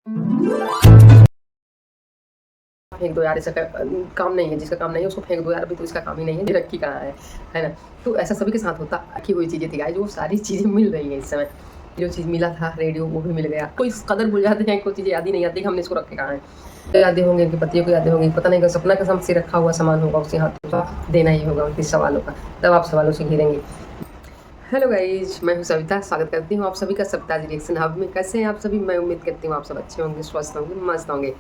फेंक दो यार, इसका काम नहीं है, जिसका काम नहीं है उसको फेंक दो यार, अभी तो इसका काम ही नहीं है, ये रखी कहाँ है ना। तो ऐसा सभी के साथ होता, रखी हुई चीज़ें थी गाइस, जो सारी चीज़ें मिल रही हैं इस समय। जो चीज़ मिला था रेडियो वो भी मिल गया। कोई इस कदर भूल जाते हैं, कोई चीज़ें याद ही नहीं आती कि हमने इसको रखे कहाँ है। तो यादें होंगी, उनके पतियों को यादें होंगी, पता नहीं सपना कसम से रखा हुआ सामान होगा उसके हाथ तो देना ही होगा उनके सवालों का, तब आप सवालों से घिरेंगे। हेलो गाइज, मैं हूँ सविता, स्वागत करती हूँ आप सभी का सविताज रिएक्शन हब में। कैसे हैं आप सभी? मैं उम्मीद करती हूँ आप सब अच्छे होंगे, स्वस्थ होंगे, मस्त होंगे।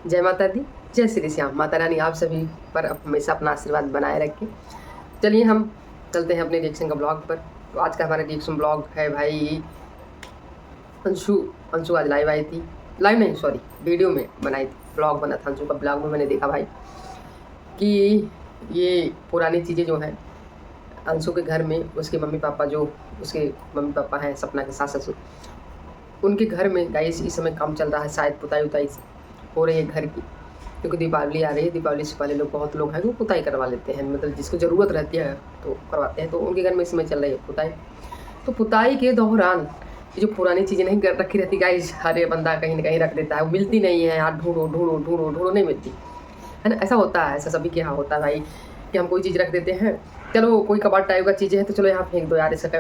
जय माता दी, जय श्री श्याम। माता रानी आप सभी पर हमेशा अपना आशीर्वाद बनाए रखें। चलिए हम चलते हैं अपने रिएक्शन का ब्लॉग पर। तो आज का हमारा रिएक्शन ब्लॉग है भाई अंशु। अंशु आज लाइव आई थी, लाइव नहीं सॉरी वीडियो में बनाई थी, ब्लॉग बना था अंशु का। ब्लॉग में मैंने देखा भाई कि ये पुरानी चीज़ें जो हैं अंशु के घर में, उसके मम्मी पापा जो उसके मम्मी पापा हैं, सपना के सास ससुर, उनके घर में गाइस इस समय काम चल रहा है, शायद पुताई उताई हो रही है घर की, क्योंकि दीपावली आ रही है। दीपावली से पहले लोग, बहुत लोग हैं वो पुताई करवा लेते हैं, मतलब जिसको ज़रूरत रहती है तो करवाते हैं। तो उनके घर में इस समय चल रही है पुताई। तो पुताई के दौरान ये जो पुरानी चीज़ें नहीं रखी रहती गाइस, हर एक बंदा कहीं ना कहीं रख देता है, वो मिलती नहीं है यार, ढूंढो ढूंढो ढूंढो ढूंढो नहीं मिलती है ना। ऐसा होता है, ऐसा सभी के यहाँ होता है भाई, कि हम कोई चीज़ रख देते हैं, चलो कोई कबाड़ टाइप का चीज़ है तो चलो यहाँ फेंक दो यार, इसका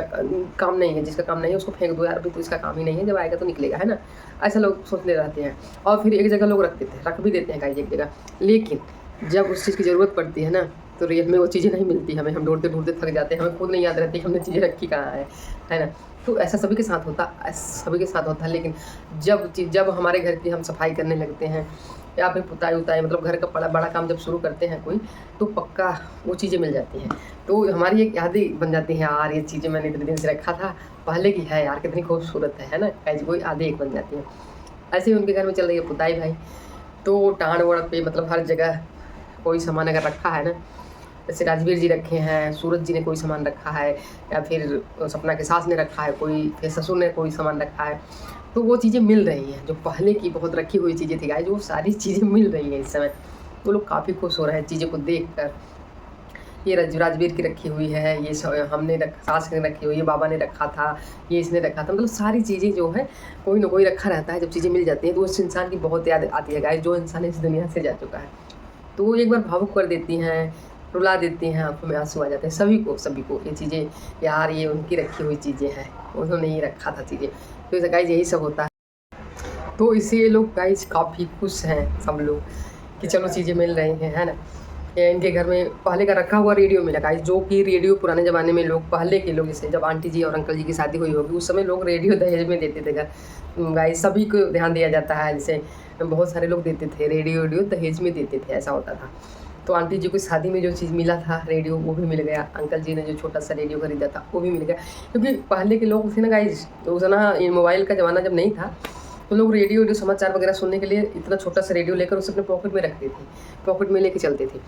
काम नहीं है, जिसका काम नहीं है उसको फेंक दो यार, अभी तो इसका काम ही नहीं है, जब आएगा तो निकलेगा, है ना। ऐसा लोग सोचते रहते हैं और फिर एक जगह लोग रख देते हैं, रख भी देते हैं कहीं एक जगह, लेकिन जब उस चीज़ की ज़रूरत पड़ती है ना, तो रियल में वो चीज़ें नहीं मिलती हमें, हम ढूंढते ढूंढते थक जाते हैं, हमें खुद नहीं याद रहती कि हमने चीज़ें रखी कहाँ है ना। तो ऐसा सभी के साथ होता, सभी के साथ होता है। लेकिन जब हमारे घर की हम सफाई करने लगते हैं या फिर पुताई उताई, मतलब घर का बड़ा बड़ा काम जब शुरू करते हैं कोई, तो पक्का वो चीज़ें मिल जाती हैं। तो हमारी एक यादें बन जाती हैं, यार ये चीज़ें मैंने इतने दिन से रखा था, पहले की है यार, कितनी खूबसूरत है ना। ऐसी कोई यादें एक बन जाती हैं। ऐसे ही उनके घर में चल रही है पुताई भाई। तो टाँड़ वड़ पे मतलब हर जगह कोई सामान अगर रखा है ना, जैसे राजवीर जी रखे हैं, सूरज जी ने कोई सामान रखा है, या फिर सपना के सास ने रखा है कोई, फिर ससुर ने कोई सामान रखा है, तो वो चीज़ें मिल रही हैं। जो पहले की बहुत रखी हुई चीज़ें थी गाइस, वो सारी चीज़ें मिल रही हैं इस समय। तो लोग काफ़ी खुश हो रहे हैं चीज़ों को देख कर। ये राजवीर की रखी हुई है, ये हमने सास ने रखी हुई है, बाबा ने रखा था, ये इसने रखा था, मतलब सारी चीज़ें जो है कोई ना कोई रखा रहता है। जब चीज़ें मिल जाती हैं तो उस इंसान की बहुत याद आती है गाइस, जो इंसान इस दुनिया से जा चुका है। तो वो एक बार भावुक कर देती हैं, रुला देती हैं, आँखों में आँसू आ जाते हैं सभी को ये चीज़ें, यार ये उनकी रखी हुई चीज़ें हैं, उन्होंने ही रखा था चीज़ें। तो गाइस यही सब होता है। तो इसलिए लोग गाइस काफ़ी खुश हैं सब लोग कि चलो चीज़ें मिल रही हैं, है ना। इनके घर में पहले का रखा हुआ रेडियो मिला गाइस, जो कि रेडियो पुराने ज़माने में लोग, पहले के लोग, जैसे जब आंटी जी और अंकल जी की शादी हुई होगी उस समय लोग रेडियो दहेज में देते थे घर गाइस, सभी को ध्यान दिया जाता है। जैसे बहुत सारे लोग देते थे रेडियो दहेज में देते थे, ऐसा होता था। तो आंटी जी को शादी में जो चीज़ मिला था रेडियो, वो भी मिल गया। अंकल जी ने जो छोटा सा रेडियो खरीदा था वो भी मिल गया, क्योंकि पहले के लोग थे ना गाइस, तो उस ना मोबाइल का ज़माना जब नहीं था, तो लोग रेडियो समाचार वगैरह सुनने के लिए इतना छोटा सा रेडियो लेकर उसे अपने पॉकेट में रखते थे, पॉकेट में लेके चलते थे।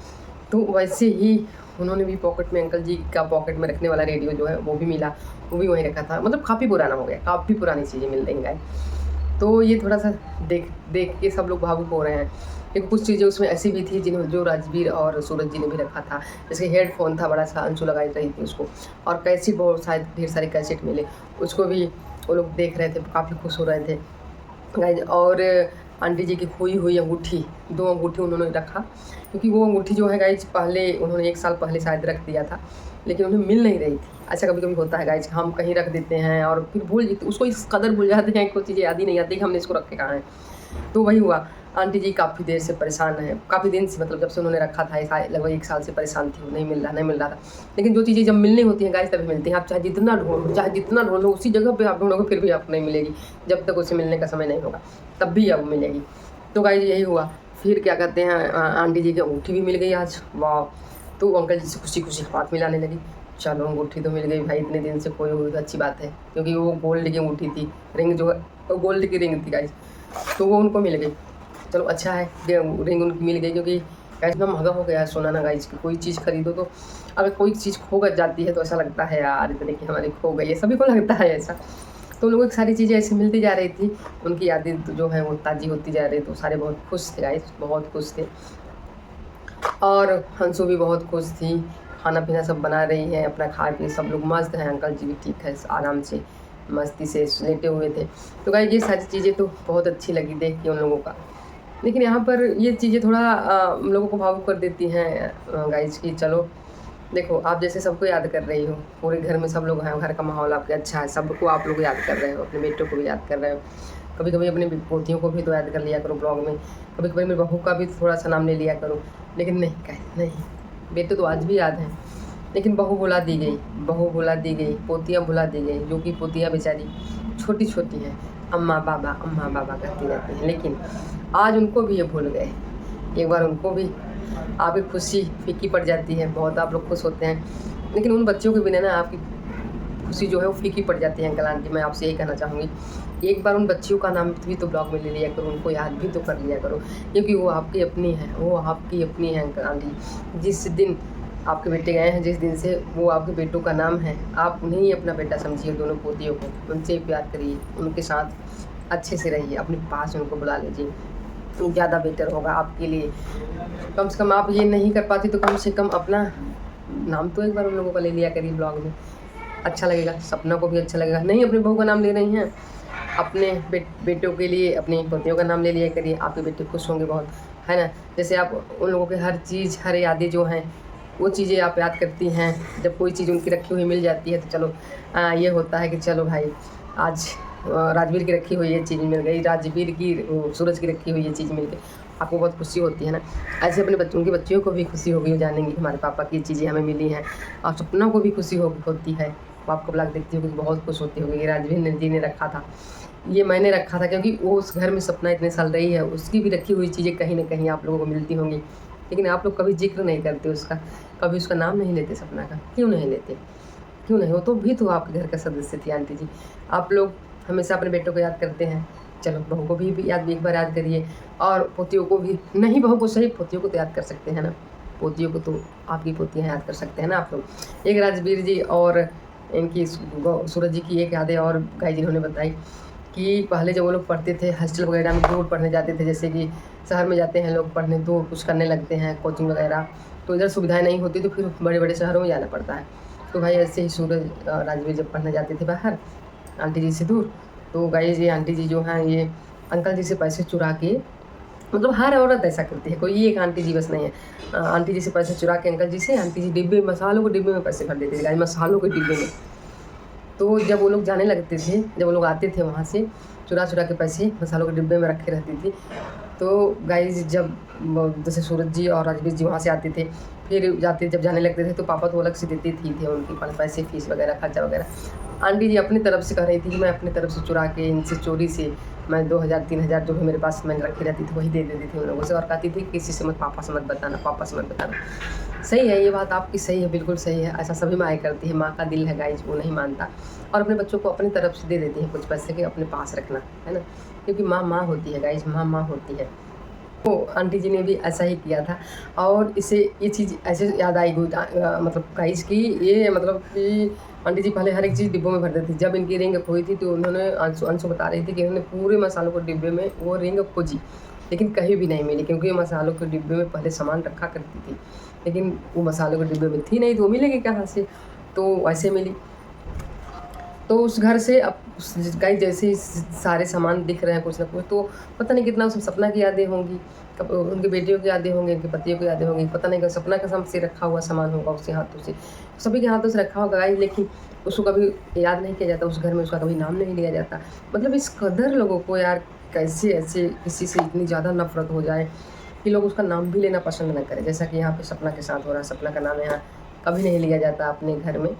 तो वैसे ही उन्होंने भी पॉकेट में, अंकल जी का पॉकेट में रखने वाला रेडियो जो है वो भी मिला, वो भी वहीं रखा था। मतलब काफ़ी पुराना हो गया, काफ़ी पुरानी चीज़ें मिल रही हैं। तो ये थोड़ा सा देख देख के सब लोग भावुक हो रहे हैं। लेकिन कुछ चीज़ें उसमें ऐसी भी थी जिन्होंने, जो राजवीर और सूरज जी ने भी रखा था। जैसे हेडफोन था बड़ा सा, अंशु लगाई रही थी उसको, और कैसेट, बहुत शायद ढेर सारे कैसेट मिले, उसको भी वो लोग देख रहे थे, काफ़ी खुश हो रहे थे गाइज। और आंटी जी की खोई हुई अंगूठी, 2 अंगूठी उन्होंने रखा, क्योंकि वो अंगूठी जो है गाइज पहले उन्होंने 1 साल पहले शायद रख दिया था, लेकिन उन्हें मिल नहीं रही थी। अच्छा कभी कभी होता है गाइज, हम कहीं रख देते हैं और फिर भूल जाते, उसको इस कदर भूल जाते हैं, कुछ चीज़ें याद ही नहीं आती कि हमने इसको रखे कहाँ हैं। तो वही हुआ, आंटी जी काफ़ी देर से परेशान है, काफ़ी दिन से, मतलब जब से उन्होंने रखा था लगभग 1 साल से परेशान थी, नहीं मिल रहा था। लेकिन जो चीज़ें जब मिलनी होती हैं गाइस तभी मिलती हैं। आप चाहे जितना ढूंढो उसी जगह पे आप ढूंढोगे फिर भी आपको नहीं मिलेगी, जब तक उसे मिलने का समय नहीं होगा तब भी अब मिलेगी। तो गाइस यही हुआ। फिर क्या कहते हैं, आंटी जी की अंगूठी भी मिल गई आज, वाह। तो अंकल जी से खुशी खुशी हाथ मिलाने लगी, चलो अंगूठी तो मिल गई भाई, इतने दिन से खोई हुई तो अच्छी बात है, क्योंकि वो गोल्ड की अंगूठी थी, रिंग जो है वो गोल्ड की रिंग थी गाइस, तो वो उनको मिल गई। चलो अच्छा है, रिंग उनकी मिल गई, क्योंकि गाइस इतना महंगा हो गया है सोना ना गाइस, कि कोई चीज़ खरीदो तो अगर कोई चीज़ खो जाती है तो ऐसा लगता है यार इतने की हमारी खो गई है, सभी को लगता है ऐसा। तो लोगों को सारी चीज़ें ऐसी मिलती जा रही थी, उनकी यादें जो है वो ताज़ी होती जा रही, तो सारे बहुत खुश थे गाइस, बहुत खुश थे। और हंसू भी बहुत खुश थी, खाना पीना सब बना रही है, अपना खा पी सब लोग मस्त हैं, अंकल जी भी ठीक है, आराम से मस्ती से लेटे हुए थे। तो गाइस ये सारी चीज़ें तो बहुत अच्छी लगी देख के उन लोगों का। लेकिन यहाँ पर ये चीज़ें थोड़ा हम लोगों को भावुक कर देती हैं गाइस कि चलो देखो, आप जैसे सबको याद कर रही हो, पूरे घर में सब लोग हैं, घर का माहौल आपके अच्छा है, सबको आप लोग याद कर रहे हो, अपने बेटों को भी याद कर रहे हो। कभी कभी अपनी पोतियों को भी तो याद कर लिया करो ब्लॉग में, कभी कभी मेरी बहू का भी थोड़ा सा नाम ले लिया करो। लेकिन नहीं नहीं, बेटे तो आज भी याद हैं, लेकिन बहू भुला दी गई, बहू भुला दी गई, पोतियाँ भुला दी गई, जो कि पोतियाँ बेचारी छोटी छोटी हैं, अम्मा बाबा करती रहती हैं। लेकिन आज उनको भी ये भूल गए। एक बार उनको भी आपकी खुशी फीकी पड़ जाती है, बहुत आप लोग खुश होते हैं, लेकिन उन बच्चों के बिना ना आपकी खुशी जो है वो फीकी पड़ जाती है। अंकल आंटी मैं आपसे यही कहना चाहूँगी, एक बार उन बच्चियों का नाम भी तो ब्लॉग में ले लिया करो, उनको याद भी तो कर लिया करो, क्योंकि वो आपकी अपनी है, वो आपकी अपनी है अंकल आंटी। जिस दिन आपके बेटे गए हैं, जिस दिन से वो आपके बेटों का नाम है, आप उन्हें ही अपना बेटा समझिए, दोनों पोतियों को, उनसे प्यार करिए, उनके साथ अच्छे से रहिए, अपने पास उनको बुला लीजिए, तो ज़्यादा बेटर होगा आपके लिए। कम से कम आप ये नहीं कर पाती तो कम से कम अपना नाम तो एक बार उन लोगों का ले लिया करिए ब्लॉग में, अच्छा लगेगा, सपना को भी अच्छा लगेगा। नहीं अपनी बहू का नाम ले रही हैं, अपने बेटों के लिए अपनी पोतियों का नाम ले लिया करिए, आपके बेटे खुश होंगे बहुत, है ना। जैसे आप उन लोगों के हर चीज़, हर यादें जो हैं वो चीज़ें आप याद करती हैं, जब कोई चीज़ उनकी रखी हुई मिल जाती है तो चलो ये होता है कि चलो भाई आज राजवीर की रखी हुई ये चीज़ मिल गई, राजवीर की सूरज की रखी हुई ये चीज़ मिल गई, आपको बहुत खुशी होती है ना। ऐसे अपने बच्चों की बच्चियों को भी खुशी होगी, वो जानेंगे कि हमारे पापा की चीज़ें हमें मिली हैं, और सपना को भी खुशी होती है। वो आपको ब्लॉग देखती होगी बहुत खुश होती होगी, ये राजवीर जी ने रखा था, ये मैंने रखा था, क्योंकि वो उस घर में सपना इतने साल रही है, उसकी भी रखी हुई चीज़ें कहीं ना कहीं आप लोगों को मिलती होंगी, लेकिन आप लोग कभी जिक्र नहीं करते उसका, कभी उसका नाम नहीं लेते सपना का। क्यों नहीं लेते, क्यों नहीं? वो तो भी तो आपके घर का सदस्य थी आंटी जी। आप लोग हमेशा अपने बेटों को याद करते हैं, चलो बहू को भी याद, एक बार याद करिए, और पोतियों को भी, नहीं बहू को सही, पोतियों को तो याद कर सकते हैं ना, पोतियों को तो आपकी पोतियाँ याद कर सकते हैं ना आप लोग। एक राजवीर जी और इनकी सूरज जी की एक यादें और गाय जिन्होंने बताई कि पहले जब वो लोग पढ़ते थे हॉस्टल वगैरह में दूर पढ़ने जाते थे, जैसे कि शहर में जाते हैं लोग पढ़ने, दूर कुछ करने लगते हैं कोचिंग वगैरह, तो इधर सुविधाएं नहीं होती तो फिर बड़े बड़े शहरों में जाना पड़ता है। तो भाई ऐसे ही सूरज राजवीर जब पढ़ने जाते थे बाहर आंटी जी से दूर, तो गाइस ये आंटी जी जो हैं ये अंकल जी से पैसे चुरा के, मतलब हर औरत ऐसा करती है, कोई एक आंटी जी बस नहीं है, आंटी जी से पैसे चुरा के अंकल जी से, आंटी जी डिब्बे मसालों के डिब्बे में पैसे भर देते थे गाइस, मसालों के डिब्बे में। तो जब वो लोग जाने लगते थे, जब वो लोग आते थे वहाँ से चुरा के पैसे मसालों के डिब्बे में रखे रहती थी, तो गाइस जब जैसे सूरज जी और राजवीर जी वहाँ से आते थे, फिर जब जाने लगते थे तो पापा तो अलग से देते थे उनकी पैसे, फीस वगैरह, खर्चा वगैरह। आंटी जी अपनी तरफ से कह रही थी कि मैं अपनी तरफ से चुरा के, इनसे चोरी से मैं 2000-3000 जो भी मेरे पास मैंने रखी रहती थी वही दे देती थी उन लोगों से, और कहती थी किसी से मत, पापा से मत बताना, पापा से मत बताना। सही है, ये बात आपकी सही है, बिल्कुल सही है, ऐसा सभी माएँ करती है, माँ का दिल है गाइज, वो नहीं मानता, और अपने बच्चों को अपनी तरफ से दे देती है कुछ पैसे के अपने पास रखना, है ना, क्योंकि माँ माँ होती है गाइज, माँ होती है। तो आंटी जी ने भी ऐसा ही किया था, और इसे ये चीज़ ऐसे याद आई मतलब गाइस की, ये मतलब कि आंटी जी पहले हर एक चीज़ डिब्बों में भर देती थी। जब इनकी रिंग खोई थी तो उन्होंने अंशु बता रही थी कि उन्होंने पूरे मसालों को डिब्बे में वो रिंग खोजी, लेकिन कहीं भी नहीं मिली, क्योंकि मसालों के डिब्बे में पहले सामान रखा करती थी, लेकिन वो मसालों के डिब्बे में थी नहीं, तो वो मिलेगी कहाँ से, तो वैसे मिली। तो उस घर से अब गाइस जैसे ही सारे सामान दिख रहे हैं कुछ ना कुछ, तो पता नहीं कितना उसमें सपना की यादें होंगी, उनके बेटियों की यादें होंगी, उनके पतियों की यादें होंगी, पता नहीं कि सपना कसम से रखा हुआ सामान होगा उसके हाथों से, सभी के हाथों से रखा होगा गाइस, लेकिन उसको कभी याद नहीं किया जाता, उस घर में उसका कभी नाम नहीं लिया जाता। मतलब इस कदर लोगों को यार कैसे ऐसे किसी से इतनी ज़्यादा नफरत हो जाए कि लोग उसका नाम भी लेना पसंद न करें, जैसा कि यहाँ पे सपना के साथ हो रहा है। सपना का नाम यहाँ कभी नहीं लिया जाता अपने घर में,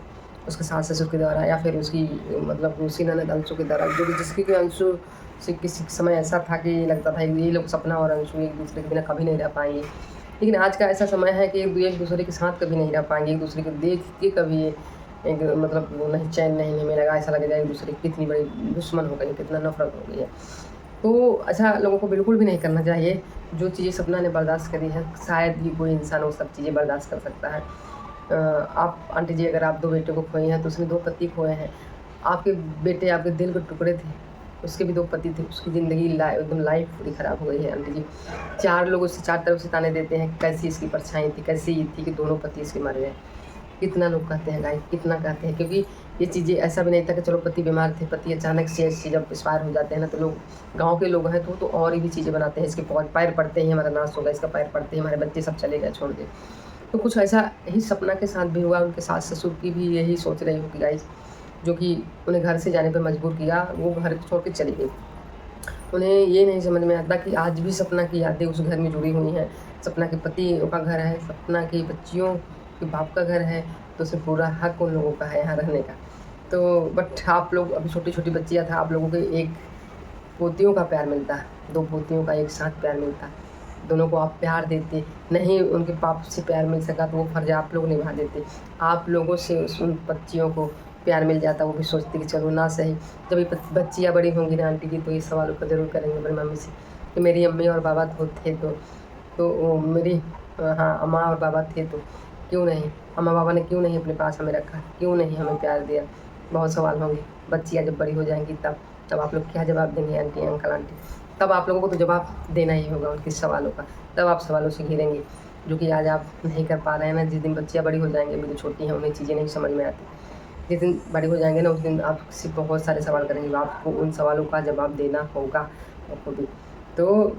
उसके सास ससुर के द्वारा, या फिर उसकी मतलब उसकी ननद अंशु के द्वारा, जो जिसकी कि अंशु से किसी समय ऐसा था कि लगता था ये लोग सपना और अंशु एक दूसरे के बिना कभी नहीं रह पाएंगे, लेकिन आज का ऐसा समय है कि एक दूसरे के साथ कभी नहीं रह पाएंगे, एक दूसरे को देख के कभी एक मतलब नहीं चैन नहीं मिलेगा, ऐसा लगेगा एक दूसरे की कितनी बड़ी दुश्मन हो गई, कितना नफरत हो गई है। तो अच्छा लोगों को बिल्कुल भी नहीं करना चाहिए। जो चीज़ें सपना ने बर्दाश्त करी है, शायद ही कोई इंसान वो सब चीज़ें बर्दाश्त कर सकता है। आप आंटी जी अगर आप 2 बेटे को खोई हैं तो उसने 2 पति खोए हैं, आपके बेटे आपके दिल के टुकड़े थे, उसके भी 2 पति थे, उसकी ज़िंदगी एकदम लाइफ पूरी ख़राब हो गई है आंटी जी। 4 लोग उससे 4 तरफ से ताने देते हैं, कैसी इसकी परछाई थी, कैसी ये थी कि दोनों पति इसके मर गए। कितना लोग कहते हैं गाइस, कितना कहते हैं, क्योंकि ये चीज़ें ऐसा भी नहीं था कि चलो पति बीमार थे, पति अचानक से ऐसी जब एक्सपायर हो जाते हैं ना, तो लोग गाँव के लोग हैं तो और भी चीज़ें बनाते हैं, इसके पैर पड़ते ही हमारा नाश होगा, इसका पैर पड़ते ही हमारे बच्चे सब चले गए छोड़ के। तो कुछ ऐसा ही सपना के साथ भी हुआ, उनके सास ससुर की भी यही सोच रही होगी गाइस, जो कि उन्हें घर से जाने पर मजबूर किया, वो घर छोड़ के चली गई। उन्हें ये नहीं समझ में आता कि आज भी सपना की यादें उस घर में जुड़ी हुई हैं। सपना के पति का घर है, सपना की बच्चियों के बाप का घर है, तो उसमें पूरा हक उन लोगों का है यहाँ रहने का। तो बट आप लोग अभी छोटी छोटी बच्चियाँ था, आप लोगों के एक पोतियों का प्यार मिलता, 2 पोतियों का एक साथ प्यार मिलता, दोनों को आप प्यार देते, नहीं उनके बाप से प्यार मिल सका तो वो फ़र्ज़ आप लोग निभा देते, आप लोगों से उन बच्चियों को प्यार मिल जाता, वो भी सोचती कि चलो ना सही, जब ये बच्चियाँ बड़ी होंगी ना आंटी जी, तो ये सवालों को ज़रूर करेंगे अपनी मम्मी से कि मेरी अम्मी और बाबा थे तो वो मेरी हाँ अम्मा और बाबा थे तो क्यों नहीं, अम्मा बाबा ने क्यों नहीं अपने पास हमें रखा, क्यों नहीं हमें प्यार दिया, बहुत सवाल होंगे। बच्चियाँ जब बड़ी हो जाएंगी तब आप लोग क्या जवाब देंगे आंटी अंकल आंटी, तब आप लोगों को तो जवाब देना ही होगा उनके सवालों का, तब आप सवालों से घिरेंगे, जो कि आज आप नहीं कर पा रहे हैं ना। जिस दिन बच्चियाँ बड़ी हो जाएंगी, अभी तो छोटी हैं, उन्हें चीज़ें नहीं समझ में आती, जिस दिन बड़े हो जाएंगे ना उस दिन आपसे बहुत सारे सवाल करेंगे, आपको उन सवालों का जवाब देना होगा आपको भी। तो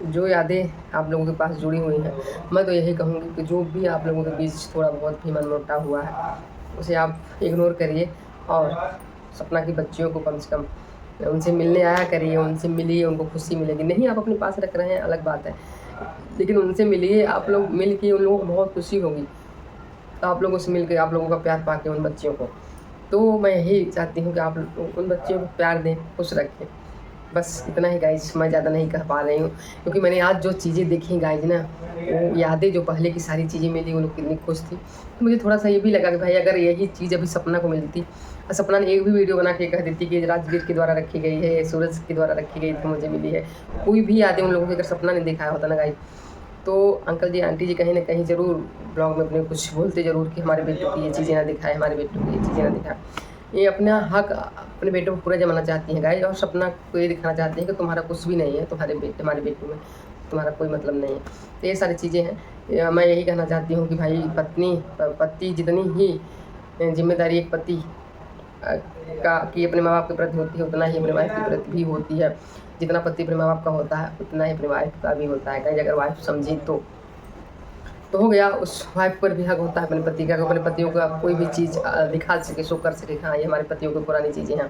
जो यादें आप लोगों के पास जुड़ी हुई हैं, मैं तो यही कहूँगी कि जो भी आप लोगों के बीच थोड़ा बहुत भी मनमुटाव हुआ है, उसे आप इग्नोर करिए और सपना की बच्चियों को कम से कम उनसे मिलने आया करिए, उनसे मिलिए, उनको खुशी मिलेगी। नहीं आप अपने पास रख रहे हैं अलग बात है, लेकिन उनसे मिलिए, आप लोग मिल के उन लोगों को बहुत खुशी होगी, आप लोगों से मिल के, आप लोगों का प्यार पाके उन बच्चियों को। तो मैं यही चाहती हूँ कि आप उन बच्चियों को प्यार दें, खुश रखें, बस इतना ही गाइज। मैं ज़्यादा नहीं कह पा रही हूँ, क्योंकि मैंने आज जो चीज़ें देखी गाइज ना, वो यादें जो पहले की सारी चीज़ें मिली, वो लोग कितनी खुश थी, तो मुझे थोड़ा सा ये भी लगा कि भाई अगर यही चीज़ अभी सपना को मिलती, और सपना ने एक भी वीडियो बना के कह देती कि राजवीर के द्वारा रखी गई है, सूरज के द्वारा रखी गई थी, मुझे मिली है, कोई भी यादें उन लोगों की अगर सपना ने दिखाया होता ना गाइज, तो अंकल जी आंटी जी कहीं ना कहीं ज़रूर ब्लॉग में अपने कुछ बोलते ज़रूर कि हमारे बेटों की ये चीज़ें ना दिखाए, हमारे बेटों की ये चीज़ें ना दिखाए। ये अपना हक अपने बेटों को पूरा जमाना चाहती हैं गाइस, और सपना को ये दिखाना चाहती हैं कि तुम्हारा कुछ भी नहीं है, तुम्हारे बेटे हमारे बेटों में तुम्हारा कोई मतलब नहीं है। तो ये सारी चीज़ें हैं। मैं यही कहना चाहती हूँ कि भाई पति जितनी ही जिम्मेदारी एक पति का कि अपने माँ बाप के प्रति होती है, उतना ही अपने वाइफ के प्रति भी होती है। जितना पति अपने माँ बाप का होता है, उतना ही अपने वाइफ का भी होता है। कहीं अगर वाइफ समझी तो हो गया, उस वाइफ पर भी हक होता है अपने पति का, अपने पतियों का कोई भी चीज़ दिखा सके, शो कर सके, हाँ ये हमारे पतियों की पुरानी चीज़ें हैं।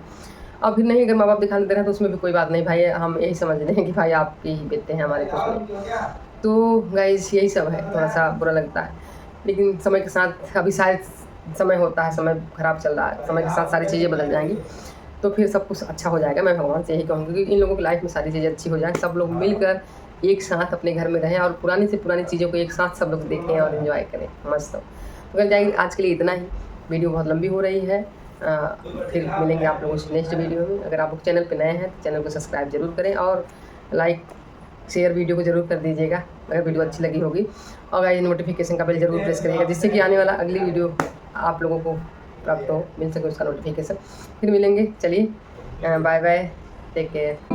और फिर नहीं अगर माँ बाप दिखाने दे रहे हैं तो उसमें भी कोई बात नहीं भाई, हम यही समझ रहे हैं कि भाई आपके ही बेटे हैं, हमारे कुछ नहीं। तो गाइस यही सब है, थोड़ा सा बुरा लगता है, लेकिन समय के साथ अभी शायद समय होता है, समय ख़राब चल रहा है, समय के साथ सारी चीज़ें बदल जाएंगी, तो फिर सब कुछ अच्छा हो जाएगा। मैं भगवान से यही कहूँगी कि इन लोगों की लाइफ में सारी चीज़ें अच्छी हो जाए, सब लोग मिलकर एक साथ अपने घर में रहें और पुरानी से पुरानी चीज़ों को एक साथ सब लोग देखें और एंजॉय करें मस्त। तो अगर जाएंगे आज के लिए इतना ही, वीडियो बहुत लंबी हो रही है। फिर मिलेंगे आप लोगों से नेक्स्ट वीडियो में। अगर आप लोग चैनल पे नए हैं तो चैनल को सब्सक्राइब जरूर करें और लाइक शेयर वीडियो को जरूर कर दीजिएगा अगर वीडियो अच्छी लगी होगी, और ये नोटिफिकेशन का बेल जरूर प्रेस करिएगा, जिससे कि आने वाला अगली वीडियो आप लोगों को प्राप्त हो, मिल सके उसका नोटिफिकेशन। फिर मिलेंगे, चलिए बाय बाय, टेक केयर।